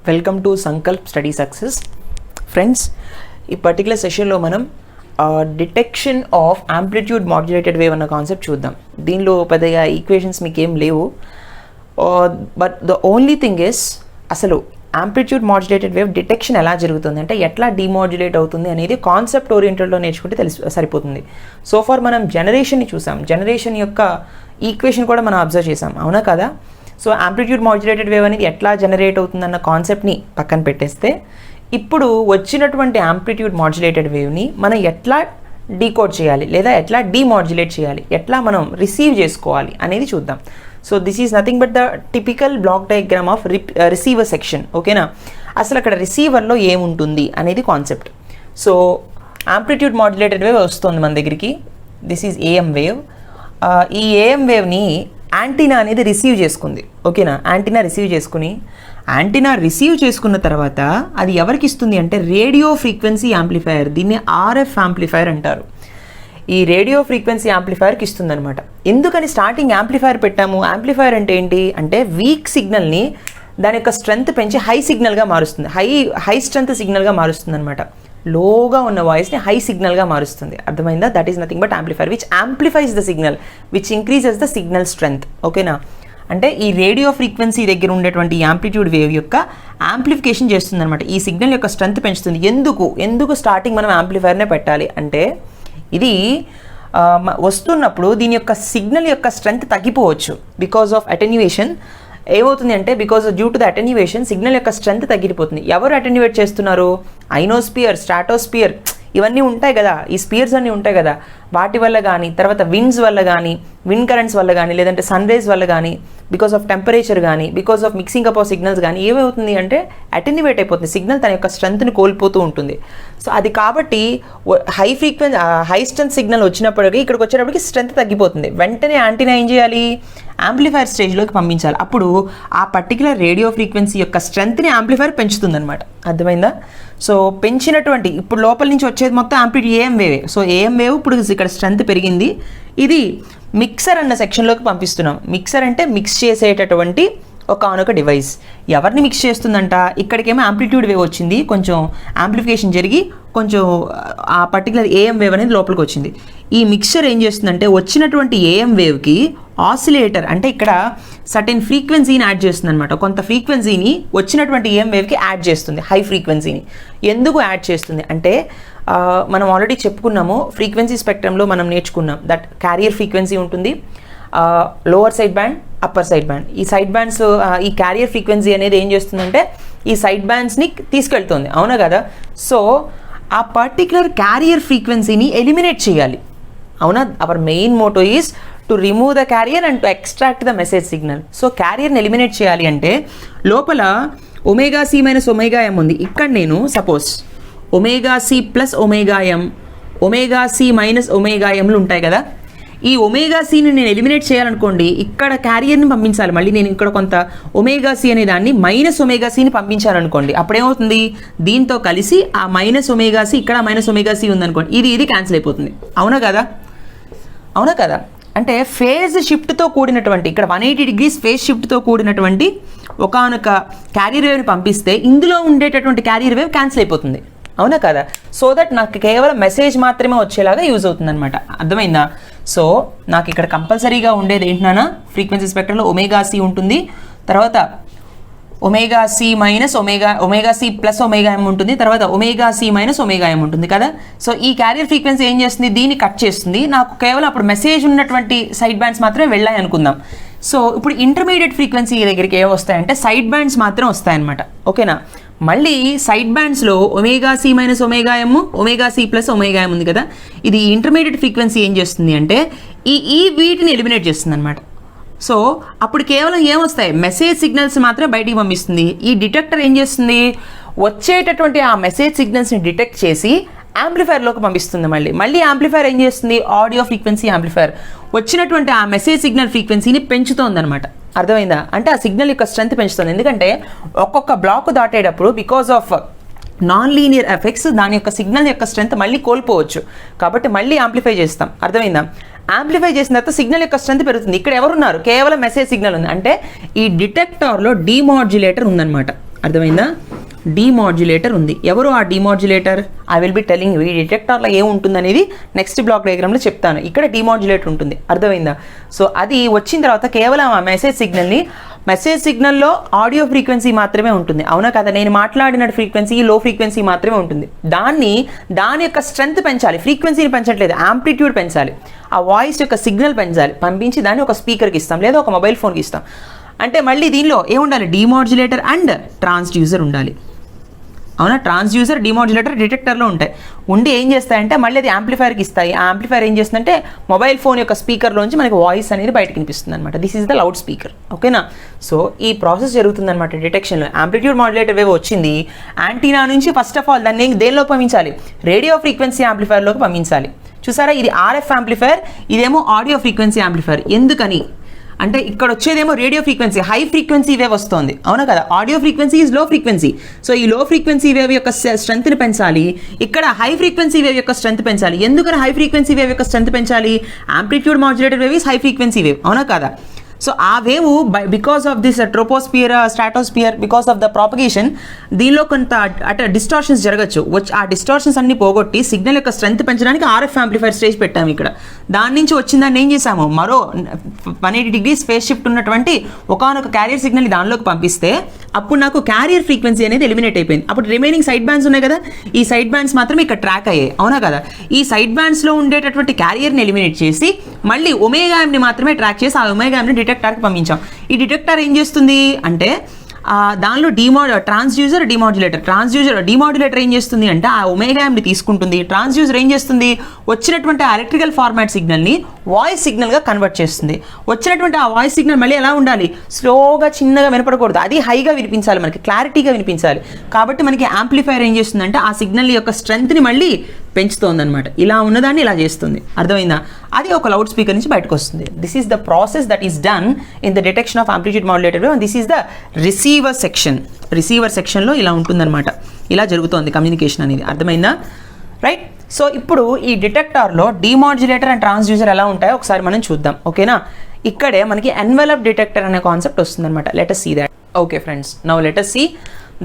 Welcome to Sankalp study success. Friends, ఈ particular సెషన్లో మనం detection of amplitude modulated wave అన్న కాన్సెప్ట్ చూద్దాం. దీనిలో పెద్దగా ఈక్వేషన్స్ మీకు ఏం లేవు, but the only thing is అసలు యాంప్లిట్యూడ్ మాడ్యులేటెడ్ వేవ్ డిటెక్షన్ ఎలా జరుగుతుంది, అంటే ఎట్లా డిమాడ్యులేట్ అవుతుంది అనేది కాన్సెప్ట్ ఓరియంటెడ్లో నేర్చుకుంటే సరిపోతుంది. సో ఫార్ మనం జనరేషన్ని చూసాం, జనరేషన్ యొక్క ఈక్వేషన్ కూడా మనం అబ్జర్వ్ చేసాం, అవునా కదా? సో యాంప్లిట్యూడ్ మాడ్యులేటెడ్ వేవ్ అనేది ఎట్లా జనరేట్ అవుతుందన్న కాన్సెప్ట్ని పక్కన పెట్టేస్తే, ఇప్పుడు వచ్చినటువంటి యాంప్లిట్యూడ్ మాడ్యులేటెడ్ వేవ్ని మనం ఎట్లా డీకోడ్ చేయాలి లేదా ఎట్లా డీమాడ్యులేట్ చేయాలి, ఎట్లా మనం రిసీవ్ చేసుకోవాలి అనేది చూద్దాం. So this is nothing but the typical block diagram of receiver section. ఓకేనా? అసలు అక్కడ రిసీవర్లో ఏముంటుంది అనేది concept. So amplitude modulated wave వస్తుంది మన దగ్గరికి. This is AM wave. ఈ ఏఎం వేవ్ని యాంటీనా అనేది రిసీవ్ చేసుకుంది. ఓకేనా? యాంటీనా రిసీవ్ చేసుకున్న తర్వాత అది ఎవరికి ఇస్తుంది అంటే రేడియో ఫ్రీక్వెన్సీ యాంప్లిఫైయర్, దీన్ని ఆర్ఎఫ్ యాంప్లిఫైయర్ అంటారు. ఈ రేడియో ఫ్రీక్వెన్సీ యాంప్లిఫైయర్కి ఇస్తుంది అనమాట. ఎందుకని స్టార్టింగ్ యాంప్లిఫైయర్ పెట్టాము? యాంప్లిఫైయర్ అంటే ఏంటి అంటే వీక్ సిగ్నల్ని దాని యొక్క స్ట్రెంత్ పెంచి హై సిగ్నల్గా మారుస్తుంది, హై స్ట్రెంత్ సిగ్నల్గా మారుస్తుంది అనమాట. లోగా ఉన్న వాయిస్ని హై సిగ్నల్గా మారుస్తుంది. అర్థమైందా? That is nothing but amplifier which amplifies the signal which increases the signal strength. ఓకేనా? అంటే ఈ రేడియో ఫ్రీక్వెన్సీ దగ్గర ఉండేటువంటి యాంప్లిట్యూడ్ వేవ్ యొక్క యాంప్లిఫికేషన్ చేస్తుంది అనమాట. ఈ సిగ్నల్ యొక్క స్ట్రెంత్ పెంచుతుంది. ఎందుకు స్టార్టింగ్ మనం యాంప్లిఫైర్నే పెట్టాలి అంటే, ఇది వస్తున్నప్పుడు దీని యొక్క సిగ్నల్ యొక్క స్ట్రెంత్ తగ్గిపోవచ్చు బికాస్ ఆఫ్ అటెన్యుయేషన్. ఏమవుతుంది అంటే డ్యూ టు ద అటెన్యువేషన్ సిగ్నల్ యొక్క స్ట్రెంత్ తగ్గిపోతుంది. ఎవరు అటెన్యువేట్ చేస్తున్నారు? ఐనోస్పియర్, స్ట్రాటోస్పియర్, ఇవన్నీ ఉంటాయి కదా, ఈ స్పియర్స్ అన్నీ ఉంటాయి కదా, వాటి వల్ల కానీ, తర్వాత విండ్స్ వల్ల కానీ, విండ్ కరెంట్స్ వల్ల కానీ, లేదంటే సన్ రేస్ వల్ల కానీ, బికాస్ ఆఫ్ టెంపరేచర్ కానీ, because of mixing up of signals కానీ ఏమవుతుంది అంటే అటెన్యువేట్ అయిపోతుంది, సిగ్నల్ తన యొక్క స్ట్రెంత్ని కోల్పోతూ ఉంటుంది. సో అది కాబట్టి హై స్ట్రెంత్ సిగ్నల్ వచ్చినప్పటికీ ఇక్కడికి వచ్చేటప్పటికి స్ట్రెంత్ తగ్గిపోతుంది. వెంటనే యాంటీనా ఏం చేయాలి? యాంప్లిఫైర్ స్టేజ్లోకి పంపించాలి. అప్పుడు ఆ పర్టికులర్ రేడియో ఫ్రీక్వెన్సీ యొక్క స్ట్రెంత్ని యాంప్లిఫైర్ పెంచుతుంది అనమాట. అర్థమైందా? సో పెంచినటువంటి ఇప్పుడు లోపల నుంచి వచ్చేది మొత్తం యాంప్లిట్యూడ్ ఏఎం వేవే. సో ఏఎం వేవ్ ఇప్పుడు ఇక్కడ స్ట్రెంత్ పెరిగింది. ఇది మిక్సర్ అన్న సెక్షన్లోకి పంపిస్తున్నాం. మిక్సర్ అంటే మిక్స్ చేసేటటువంటి ఒకనొక డివైస్. ఎవరిని మిక్స్ చేస్తుందంట? ఇక్కడికేమో యాంప్లిట్యూడ్ వేవ్ వచ్చింది, కొంచెం యాంప్లిఫికేషన్ జరిగి కొంచెం ఆ పర్టికులర్ ఏఎం వేవ్ అనేది లోపలికి వచ్చింది. ఈ మిక్సర్ ఏం చేస్తుందంటే వచ్చినటువంటి ఏఎం వేవ్కి ఆసిలేటర్ అంటే ఇక్కడ సర్టెన్ ఫ్రీక్వెన్సీని యాడ్ చేస్తుంది అనమాట. కొంత ఫ్రీక్వెన్సీని వచ్చినటువంటి ఏఎం వేవ్కి యాడ్ చేస్తుంది, హై ఫ్రీక్వెన్సీని. ఎందుకు యాడ్ చేస్తుంది అంటే మనం ఆల్రెడీ చెప్పుకున్నాము, ఫ్రీక్వెన్సీ స్పెక్ట్రమ్లో మనం నేర్చుకున్నాం దట్ క్యారియర్ ఫ్రీక్వెన్సీ ఉంటుంది, lower side band, upper side band. ఈ సైడ్ బ్యాండ్స్ ఈ క్యారియర్ ఫ్రీక్వెన్సీ అనేది ఏం చేస్తుందంటే ఈ సైడ్ బ్యాండ్స్ని తీసుకెళ్తుంది, అవునా కదా? సో ఆ పర్టిక్యులర్ క్యారియర్ ఫ్రీక్వెన్సీని ఎలిమినేట్ చేయాలి, అవునా? Our main motto is to remove the carrier and to extract the message signal. So క్యారియర్ని ఎలిమినేట్ చేయాలి అంటే లోపల omega C minus omega M ఉంది. ఇక్కడ నేను suppose omega C plus omega M, omega C minus omega ఎంలు ఉంటాయి కదా. ఈ ఒమేగా సిని నేను ఎలిమినేట్ చేయాలనుకోండి, ఇక్కడ క్యారియర్ని పంపించాలి. మళ్ళీ నేను ఇక్కడ కొంత ఒమేగా సి అనే దాన్ని మైనస్ ఒమేగా సిని పంపించాలనుకోండి, అప్పుడేమవుతుంది? దీంతో కలిసి ఆ మైనస్ ఒమేగా సి, ఇక్కడ మైనస్ ఒమేగా సి ఉందనుకోండి, ఇది క్యాన్సిల్ అయిపోతుంది, అవునా కదా? అంటే ఫేజ్ షిఫ్ట్తో కూడినటువంటి, ఇక్కడ 180 degrees ఫేజ్ షిఫ్ట్తో కూడినటువంటి ఒకనొక క్యారియర్ వేవ్ని పంపిస్తే ఇందులో ఉండేటటువంటి క్యారియర్ వేవ్ క్యాన్సిల్ అయిపోతుంది, అవునా కదా? సో దట్ నాకు కేవలం మెసేజ్ మాత్రమే వచ్చేలాగా యూజ్ అవుతుంది అనమాట. అర్థమైందా? సో నాకు ఇక్కడ కంపల్సరీగా ఉండేది ఏంటన్నా, ఫ్రీక్వెన్సీ స్పెక్ట్రంలో ఒమేగా సి ఉంటుంది, తర్వాత omega C minus omega C plus omega M ఉంటుంది, తర్వాత omega C minus omega M ఉంటుంది కదా. సో ఈ క్యారియర్ ఫ్రీక్వెన్సీ ఏం చేస్తుంది? దీన్ని కట్ చేస్తుంది. నాకు కేవలం అప్పుడు మెసేజ్ ఉన్నటువంటి సైడ్ బ్యాండ్స్ మాత్రమే వెళ్ళాయి అనుకుందాం. సో ఇప్పుడు ఇంటర్మీడియట్ ఫ్రీక్వెన్సీ దగ్గరికి ఏం వస్తాయంటే సైడ్ బ్యాండ్స్ మాత్రం వస్తాయన్నమాట. ఓకేనా? మళ్ళీ సైడ్ బ్యాండ్స్లో omega C minus omega M, omega C plus omega M ఉంది కదా. ఇది ఇంటర్మీడియట్ ఫ్రీక్వెన్సీ ఏం చేస్తుంది అంటే వీటిని ఎలిమినేట్ చేస్తుంది అనమాట. సో అప్పుడు కేవలం ఏమొస్తాయి? మెసేజ్ సిగ్నల్స్ మాత్రమే బయటికి పంపిస్తుంది. ఈ డిటెక్టర్ ఏం చేస్తుంది? వచ్చేటటువంటి ఆ మెసేజ్ సిగ్నల్స్ని డిటెక్ట్ చేసి యాంప్లిఫైర్లోకి పంపిస్తుంది. మళ్ళీ యాంప్లిఫైర్ ఏం చేస్తుంది? ఆడియో ఫ్రీక్వెన్సీ యాంప్లిఫైర్ వచ్చినటువంటి ఆ మెసేజ్ సిగ్నల్ ఫ్రీక్వెన్సీని పెంచుతోంది అనమాట. అర్థమైందా? అంటే ఆ సిగ్నల్ యొక్క స్ట్రెంత్ పెంచుతుంది. ఎందుకంటే ఒక్కొక్క బ్లాక్ దాటేటప్పుడు because of non linear effects దాని యొక్క సిగ్నల్ యొక్క స్ట్రెంత్ మళ్ళీ కోల్పోవచ్చు, కాబట్టి మళ్ళీ యాంప్లిఫై చేస్తాం. అర్థమైందా? యాంప్లిఫై చేసిన తర్వాత సిగ్నల్ యొక్క స్ట్రెంత్ పెరుగుతుంది. ఇక్కడ ఎవరున్నారు? కేవలం మెసేజ్ సిగ్నల్ ఉంది. అంటే ఈ డిటెక్టర్లో డీమాడ్యులేటర్ ఉందన్నమాట. అర్థమైందా? డీమాడ్యులేటర్ ఉంది. ఎవరు ఆ demodulator? I will be telling you. ఈ డిటెక్టర్లో ఏముంటుంది అనేది నెక్స్ట్ బ్లాక్ డయాగ్రామ్లో చెప్తాను. ఇక్కడ డీమాడ్యులేటర్ ఉంటుంది, అర్థమైందా? సో అది వచ్చిన తర్వాత కేవలం ఆ మెసేజ్ సిగ్నల్లో ఆడియో ఫ్రీక్వెన్సీ మాత్రమే ఉంటుంది, అవునా కదా? నేను మాట్లాడిన ఫ్రీక్వెన్సీ లో ఫ్రీక్వెన్సీ మాత్రమే ఉంటుంది. దాని యొక్క స్ట్రెంత్ పెంచాలి, ఫ్రీక్వెన్సీని పెంచట్లేదు, యాంప్లిట్యూడ్ పెంచాలి, ఆ వాయిస్ యొక్క సిగ్నల్ పెంచాలి, పంపించి దాన్ని ఒక స్పీకర్కి ఇస్తాం లేదా ఒక మొబైల్ ఫోన్కి ఇస్తాం. అంటే మళ్ళీ దీనిలో ఏముండాలి? డీమాడ్యులేటర్ అండ్ ట్రాన్స్డ్యూసర్ ఉండాలి, అవునా? ట్రాన్స్డ్యూసర్, డీమాడ్యులేటర్ డిటెక్టర్లో ఉంటాయి. ఉండి ఏం చేస్తాయంటే మళ్ళీ అది యాంప్లిఫైర్కి ఇస్తాయి. ఆ యాంప్లిఫైర్ ఏం చేస్తుందంటే మొబైల్ ఫోన్ యొక్క స్పీకర్లోంచి మనకి వాయిస్ అనేది బయటకు వినిపిస్తుంది అనమాట. This is the loud speaker, ఓకేనా? సో ఈ ప్రాసెస్ జరుగుతుందన్నమాట డిటెక్షన్లో. యాంప్లిట్యూడ్ మాడ్యులేటర్ వేవ్ వచ్చింది, యాంటీనా నుంచి ఫస్ట్ ఆఫ్ ఆల్ దాన్ని దేనిలో పంపించాలి? రేడియో ఫ్రీక్వెన్సీ యాంప్లిఫైర్లోకి పంపించాలి. చూసారా, ఇది ఆర్ఎఫ్ యాంప్లిఫైర్, ఇదేమో ఆడియో ఫ్రీక్వెన్సీ యాంప్లిఫైర్. ఎందుకని అంటే ఇక్కడ వచ్చేదేమో radio frequency, high frequency wave వస్తుంది, అవునా కదా? Audio frequency is low frequency. So ఈ లో ఫ్రీక్వెన్సీ వేవ్ యొక్క స్ట్రెంత్ని పెంచాలి, ఇక్కడ హై ఫ్రీక్వెన్సీ వేవ్ యొక్క స్ట్రెంత్ పెంచాలి. ఎందుకని హై ఫ్రీక్వెన్సీ వేవ్ యొక్క స్ట్రెంత్ పెంచాలి? Amplitude modulated wave is high frequency wave, అవునా కదా? సో ఆ wave because of this troposphere, stratosphere, because of the propagation దీనిలో కొంత డిస్టార్షన్స్ జరగచ్చు. ఆ డిస్టార్షన్స్ అన్ని పోగొట్టి సిగ్నల్ యొక్క స్ట్రెంత్ పెంచడానికి ఆర్ఎఫ్ యాంప్లిఫైర్ స్టేజ్ పెట్టాము ఇక్కడ. దాని నుంచి వచ్చిన దాన్ని ఏం చేసాము? మరో 180 degrees ఫేస్ షిఫ్ట్ ఉన్నటువంటి ఒకనొక క్యారియర్ సిగ్నల్ దానిలోకి పంపిస్తే అప్పుడు నాకు క్యారియర్ ఫ్రీక్వెన్సీ అనేది ఎలిమినేట్ అయిపోయింది. అప్పుడు రిమైనింగ్ సైడ్ బ్యాండ్స్ ఉన్నాయి కదా, ఈ సైడ్ బ్యాండ్స్ మాత్రం ఇక్కడ ట్రాక్ అయ్యాయి, అవునా కదా? ఈ సైడ్ బ్యాండ్స్లో ఉండేటటువంటి క్యారియర్ని ఎలిమినేట్ చేసి మళ్ళీ ఒమేగామ్ని మాత్రమే ట్రాక్ చేసి ఆ ఒమేగామ్ని డిటెక్టర్కి పంపించాం. ఈ డిటెక్టర్ ఏం చేస్తుంది అంటే దానిలో ట్రాన్స్డ్యూసర్, డిమాడ్యులేటర్ ఏం చేస్తుంది అంటే ఆ ఒమేగామ్ని తీసుకుంటుంది. ట్రాన్స్డ్యూసర్ ఏం చేస్తుంది? వచ్చినటువంటి ఆ ఎలక్ట్రికల్ ఫార్మాట్ సిగ్నల్ని వాయిస్ సిగ్నల్గా కన్వర్ట్ చేస్తుంది. వచ్చినటువంటి ఆ వాయిస్ సిగ్నల్ మళ్ళీ ఎలా ఉండాలి? స్లోగా, చిన్నగా వినపడకూడదు, అది హైగా వినిపించాలి, మనకి క్లారిటీగా వినిపించాలి. కాబట్టి మనకి యాంప్లిఫైర్ ఏం చేస్తుందంటే ఆ సిగ్నల్ యొక్క స్ట్రెంత్ని మళ్ళీ పెంచుతోంది అనమాట. ఇలా ఉన్నదాన్ని ఇలా చేస్తుంది, అర్థమైందా? అది ఒక లౌడ్ స్పీకర్ నుంచి బయటకు వస్తుంది. This is the process that is done in the detection of amplitude modulated wave. This is the receiver సెక్షన్లో ఇలా ఉంటుందన్నమాట. ఇలా జరుగుతోంది కమ్యూనికేషన్ అనేది, అర్థమైందా? రైట్. సో ఇప్పుడు ఈ డిటెక్టార్లో డీమాడ్యులేటర్ అండ్ ట్రాన్స్డ్యూసర్ ఎలా ఉంటాయో ఒకసారి మనం చూద్దాం, ఓకేనా? ఇక్కడే మనకి ఎన్వెలప్ డిటెక్టర్ అనే కాన్సెప్ట్ వస్తుందన్నమాట. Let us see that. Okay friends, now let us see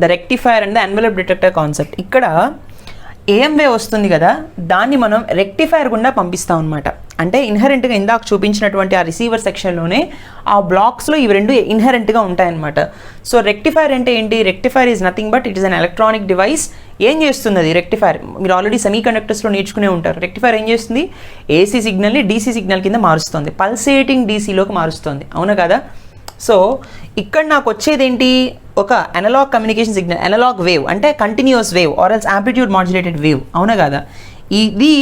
the rectifier and the envelope detector concept. ఇక్కడ AM వేవ్ వస్తుంది కదా, దాన్ని మనం రెక్టిఫైర్ గుండా పంపిస్తాం అనమాట. అంటే ఇన్హెరెంట్గా ఇందాక చూపించినటువంటి ఆ రిసీవర్ సెక్షన్లోనే ఆ బ్లాక్స్లో ఇవి రెండు ఇన్హెరెంట్గా ఉంటాయన్నమాట. సో రెక్టిఫైర్ అంటే ఏంటి? Rectifier is nothing but it is an electronic device. ఏం చేస్తుంది అది రెక్టిఫైర్? మీరు ఆల్రెడీ సెమీ కండక్టర్స్లో నేర్చుకునే ఉంటారు. రెక్టిఫైర్ ఏం చేస్తుంది? ఏసీ సిగ్నల్ని డీసీ సిగ్నల్ కింద మారుస్తుంది, పల్సేటింగ్ డీసీలోకి మారుస్తుంది, అవునా కదా? సో ఇక్కడ నాకు వచ్చేదేంటి? ఒక analogue communication signal, analogue wave అంటే continuous wave or else amplitude modulated wave, అవునా కదా? ఇది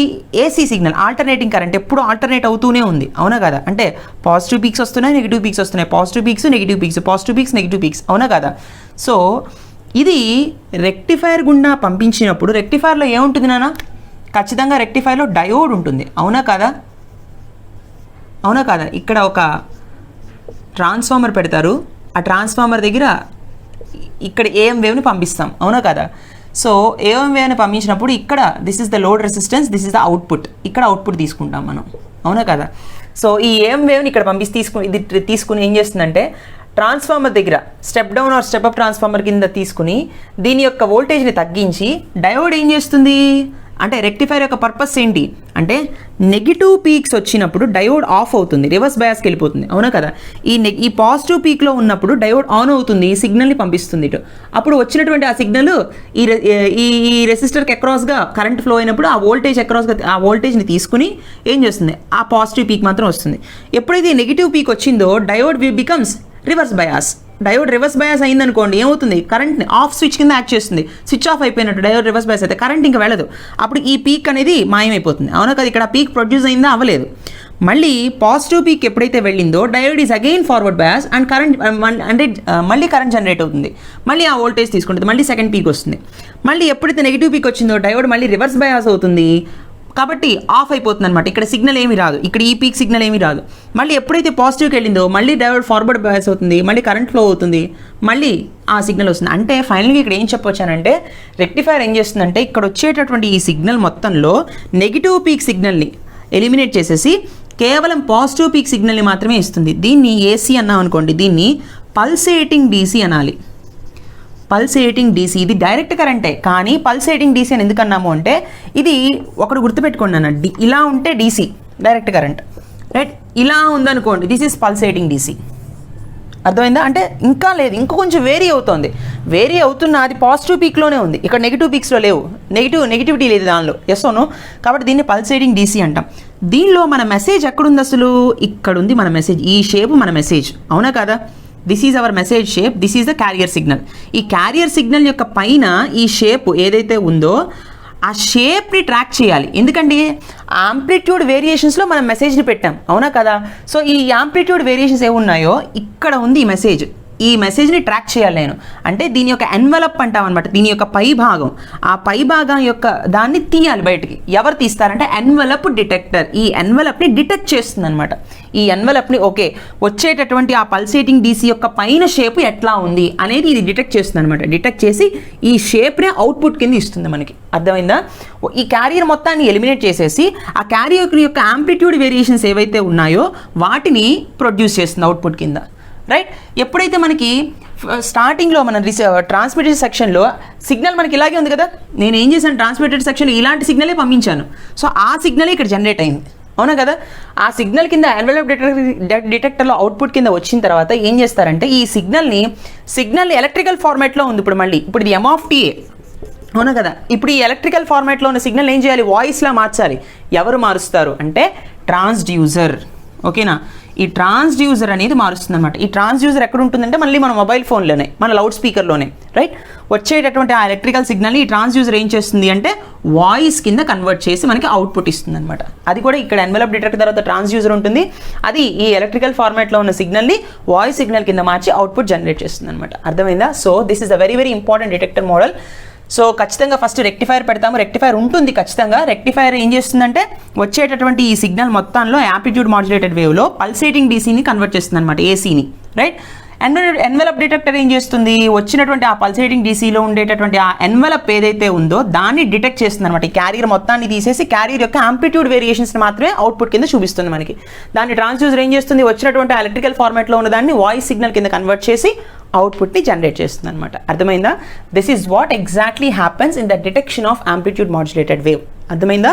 ఏసీ సిగ్నల్, ఆల్టర్నేటింగ్ కరెంట్ ఎప్పుడు ఆల్టర్నేట్ అవుతూనే ఉంది, అవునా కదా? అంటే పాజిటివ్ పీక్స్ వస్తున్నాయి, నెగిటివ్ పీక్స్ వస్తున్నాయి, positive peaks, negative peaks, positive peaks, negative peaks, అవునా కదా? సో ఇది రెక్టిఫైర్ గుండా పంపించినప్పుడు రెక్టిఫైర్లో ఏముంటుంది నాన్న? ఖచ్చితంగా రెక్టిఫైర్లో డయోడ్ ఉంటుంది, అవునా కదా? అవునా కదా? ఇక్కడ ఒక ట్రాన్స్ఫార్మర్ పెడతారు, ఆ ట్రాన్స్ఫార్మర్ దగ్గర ఇక్కడ ఏఎం వేవ్ని పంపిస్తాం, అవునా కదా? సో ఏఎం వేవ్ని పంపించినప్పుడు ఇక్కడ this is the load resistance, this is the output, ఇక్కడ అవుట్పుట్ తీసుకుంటాం మనం, అవునా కదా? సో ఈ ఏఎం వేవ్ని ఇక్కడ ఇది తీసుకుని ఏం చేస్తుందంటే ట్రాన్స్ఫార్మర్ దగ్గర step down are step up transformer కింద తీసుకుని దీని యొక్క వోల్టేజ్ని తగ్గించి డయోడ్ ఏం చేస్తుంది అంటే రెక్టిఫైర్ యొక్క పర్పస్ ఏంటి అంటే నెగిటివ్ పీక్స్ వచ్చినప్పుడు డయోడ్ ఆఫ్ అవుతుంది, రివర్స్ బయాస్కి వెళ్ళిపోతుంది, అవునా కదా? ఈ పాజిటివ్ పీక్లో ఉన్నప్పుడు డయోడ్ ఆన్ అవుతుంది, సిగ్నల్ని పంపిస్తుంది ఇటు. అప్పుడు వచ్చినటువంటి ఆ సిగ్నల్ ఈ రెసిస్టర్కి అక్రాస్గా కరెంట్ ఫ్లో అయినప్పుడు ఆ వోల్టేజ్ అక్రాస్గా ఆ వోల్టేజ్ని తీసుకుని ఏం చేస్తుంది? ఆ పాజిటివ్ పీక్ మాత్రం వస్తుంది. ఎప్పుడైతే నెగిటివ్ పీక్ వచ్చిందో diode becomes reverse bias. Diode reverse bias అయిందనుకోండి ఏమవుతుంది? కరెంట్ని ఆఫ్ స్విచ్ కింద యాక్ట్ చేస్తుంది. స్విచ్ ఆఫ్ అయిపోయినట్టు డయోడ్ రివర్స్ బయాస్ అయితే కరెంట్ ఇంకా వెళ్ళదు. అప్పుడు ఈ పీక్ అనేది మాయమైపోతుంది, అవునా కదా? ఇక్కడ పీక్ ప్రొడ్యూస్ అయిందా? అవ్వలేదు. మళ్ళీ పాజిటివ్ పీక్ ఎప్పుడైతే వెళ్ళిందో diode is again forward bias and current అంటే మళ్ళీ కరెంట్ జనరేట్ అవుతుంది, మళ్ళీ ఆ వోల్టేజ్ తీసుకుంటుంది, మళ్ళీ సెకండ్ పీక్ వస్తుంది. మళ్ళీ ఎప్పుడైతే నెగిటివ్ పీక్ వచ్చిందో డయోడ్ మళ్ళీ రివర్స్ బయాస్ అవుతుంది, కాబట్టి ఆఫ్ అయిపోతుంది అనమాట. ఇక్కడ సిగ్నల్ ఏమీ రాదు, ఇక్కడ ఈ పీక్ సిగ్నల్ ఏమీ రాదు. మళ్ళీ ఎప్పుడైతే పాజిటివ్కి వెళ్ళిందో మళ్ళీ డయోడ్ ఫార్వర్డ్ బయాస్ అవుతుంది, మళ్ళీ కరెంట్ ఫ్లో అవుతుంది, మళ్ళీ ఆ సిగ్నల్ వస్తుంది. అంటే ఫైనల్గా ఇక్కడ ఏం చెప్పొచ్చానంటే రెక్టిఫైర్ ఏం చేస్తుందంటే ఇక్కడ వచ్చేటటువంటి ఈ సిగ్నల్ మొత్తంలో నెగిటివ్ పీక్ సిగ్నల్ని ఎలిమినేట్ చేసేసి కేవలం పాజిటివ్ పీక్ సిగ్నల్ని మాత్రమే ఇస్తుంది. దీన్ని ఏసీ అన్నాం అనుకోండి, దీన్ని పల్సేటింగ్ డీసీ అనాలి. Pulsating DC. ఇది డైరెక్ట్ కరెంటే, కానీ పల్సేటింగ్ డీసీ అని ఎందుకన్నాము అంటే ఇది ఒకటి గుర్తుపెట్టుకోండి అన్న, ఇలా ఉంటే డీసీ డైరెక్ట్ కరెంట్, రైట్? ఇలా ఉందనుకోండి, దిస్ ఈజ్ పల్సేటింగ్ డీసీ. అర్థమైందా? అంటే ఇంకా లేదు, ఇంకా కొంచెం వేరీ అవుతుంది. వేరీ అవుతున్న అది పాజిటివ్ పీక్లోనే ఉంది, ఇక్కడ నెగిటివ్ పీక్స్లో లేవు, నెగిటివిటీ లేదు దానిలో, ఎస్ ఓనో. కాబట్టి దీన్ని పల్సేటింగ్ డీసీ అంటాం. దీనిలో మన మెసేజ్ ఎక్కడుంది అసలు? ఇక్కడ ఉంది మన మెసేజ్. ఈ షేప్ మన మెసేజ్, అవునా కదా? This is our message shape, this is the carrier signal. ఈ క్యారియర్ సిగ్నల్ యొక్క పైన ఈ షేప్ ఏదైతే ఉందో ఆ షేప్ని ట్రాక్ చేయాలి. ఎందుకంటే యాంప్లిట్యూడ్ వేరియేషన్స్లో మనం మెసేజ్ని పెట్టాం, అవునా కదా? సో ఈ యాంప్లిట్యూడ్ వేరియేషన్స్ ఏమున్నాయో ఇక్కడ ఉంది ఈ మెసేజ్. ఈ మెసేజ్ని ట్రాక్ చేయాలి నేను, అంటే దీని యొక్క ఎన్వలప్ అంటాం అనమాట, దీని యొక్క పై భాగం. ఆ పై భాగం యొక్క దాన్ని తీయాలి బయటికి. ఎవరు తీస్తారంటే ఎన్వలప్ డిటెక్టర్. ఈ ఎన్వలప్ని డిటెక్ట్ చేస్తుంది అనమాట. ఈ ఎన్వలప్ని ఓకే వచ్చేటటువంటి ఆ పల్సేటింగ్ డీసీ యొక్క పైన షేప్ ఎట్లా ఉంది అనేది ఇది డిటెక్ట్ చేస్తుంది అనమాట. డిటెక్ట్ చేసి ఈ షేప్ని అవుట్పుట్ కింద ఇస్తుంది మనకి. అర్థమైందా? ఈ క్యారియర్ మొత్తాన్ని ఎలిమినేట్ చేసేసి ఆ క్యారియర్ యొక్క యాంప్లిట్యూడ్ వేరియేషన్స్ ఏవైతే ఉన్నాయో వాటిని ప్రొడ్యూస్ చేస్తుంది అవుట్పుట్ కింద, రైట్? ఎప్పుడైతే మనకి స్టార్టింగ్లో మన ట్రాన్స్మిటెడ్ సెక్షన్లో సిగ్నల్ మనకి ఇలాగే ఉంది కదా, నేను ఏం చేశాను, ట్రాన్స్మిటెడ్ సెక్షన్లో ఇలాంటి సిగ్నలే పంపించాను. సో ఆ సిగ్నలే ఇక్కడ జనరేట్ అయింది, అవునా కదా? ఆ సిగ్నల్ కింద ఎన్వలప్ డిటెక్టర్లో అవుట్పుట్ కింద వచ్చిన తర్వాత ఏం చేస్తారంటే ఈ సిగ్నల్ ఎలక్ట్రికల్ ఫార్మాట్లో ఉంది. ఇప్పుడు ఇది M(t), అవునా కదా? ఇప్పుడు ఈ ఎలక్ట్రికల్ ఫార్మాట్లో ఉన్న సిగ్నల్ ఏం చేయాలి? వాయిస్లా మార్చాలి. ఎవరు మారుస్తారు అంటే ట్రాన్స్డ్యూసర్, ఓకేనా? ఈ ట్రాన్స్డ్యూసర్ అనేది మారుస్తుంది అనమాట. ఈ ట్రాన్స్డ్యూసర్ ఎక్కడ ఉంటుందంటే మళ్ళీ మన మొబైల్ ఫోన్లోనే, మన లౌడ్ స్పీకర్లోనే, రైట్? వచ్చేటటువంటి ఆ ఎలక్ట్రికల్ సిగ్నల్ని ఈ ట్రాన్స్డ్యూసర్ ఏం చేస్తుంది అంటే వాయిస్ కింద కన్వర్ట్ చేసి మనకి అవుట్పుట్ ఇస్తుంది అనమాట. అది కూడా ఇక్కడ ఎన్వలప్ డిటెక్టర్ తర్వాత ట్రాన్స్డ్యూసర్ ఉంటుంది, అది ఈ ఎలక్ట్రికల్ ఫార్మాట్లో ఉన్న సిగ్నల్ని వాయిస్ సిగ్నల్ కింద మార్చి అవుట్పుట్ జనరేట్ చేస్తుంది అనమాట. అర్థమైందా? So this is a very very important detector model. So ఖచ్చితంగా ఫస్ట్ రెక్టిఫైర్ పెడతాము. రెక్టిఫైర్ ఉంటుంది ఖచ్చితంగా. రెక్టిఫైర్ ఏం చేస్తుందంటే వచ్చేటటువంటి ఈ సిగ్నల్ మొత్తంలో యాంప్లిట్యూడ్ మాడ్యులేటెడ్ వేవ్లో పల్సేటింగ్ డీసీని కన్వర్ట్ చేస్తుంది అనమాట, ఏసీని, రైట్? ఎన్వలప్ డిటెక్టర్ ఏం చేస్తుంది? వచ్చినటువంటి ఆ పల్సేటింగ్ డీసీలో ఉండేటటువంటి ఆ ఎన్వలప్ ఏదైతే ఉందో దాన్ని డిటెక్ట్ చేస్తుంది అనమాట. ఈ క్యారియర్ మొత్తాన్ని తీసేసి క్యారియర్ యొక్క యాంప్లిట్యూడ్ వేరియేషన్స్ని మాత్రమే అవుట్పుట్ కింద చూపిస్తుంది మనకి. దాన్ని ట్రాన్స్డ్యూసర్ ఏం చేస్తుంది? వచ్చినటువంటి ఎలక్ట్రికల్ ఫార్మాట్లో ఉన్న దాన్ని వాయిస్ సిగ్నల్ కింద కన్వర్ట్ చేసి అవుట్పుట్ని జనరేట్ చేస్తుంది అనమాట. అర్థమైందా? This is what exactly happens in the detection of amplitude modulated wave. అర్థమైందా?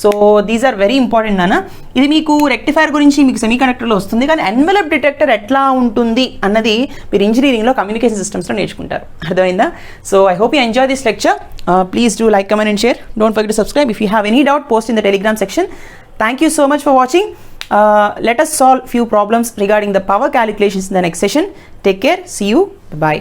So these are very important నాన్న. ఇది మీకు రెక్టిఫైర్ గురించి మీకు సెమీ కండక్టర్లో వస్తుంది, కానీ ఎన్వలప్ డిటెక్టర్ ఎట్లా ఉంటుంది అన్నది మీరు ఇంజనీరింగ్లో కమ్యూనికేషన్ సిస్టమ్స్లో నేర్చుకుంటారు. అర్థమైందా? So I hope you enjoy this lecture. Please do like, comment and share. Don't forget to subscribe. If you have any doubt, post in the Telegram section. Thank you so much for watching. Let us solve few problems regarding the power calculations in the next session. Take care. See you. Bye.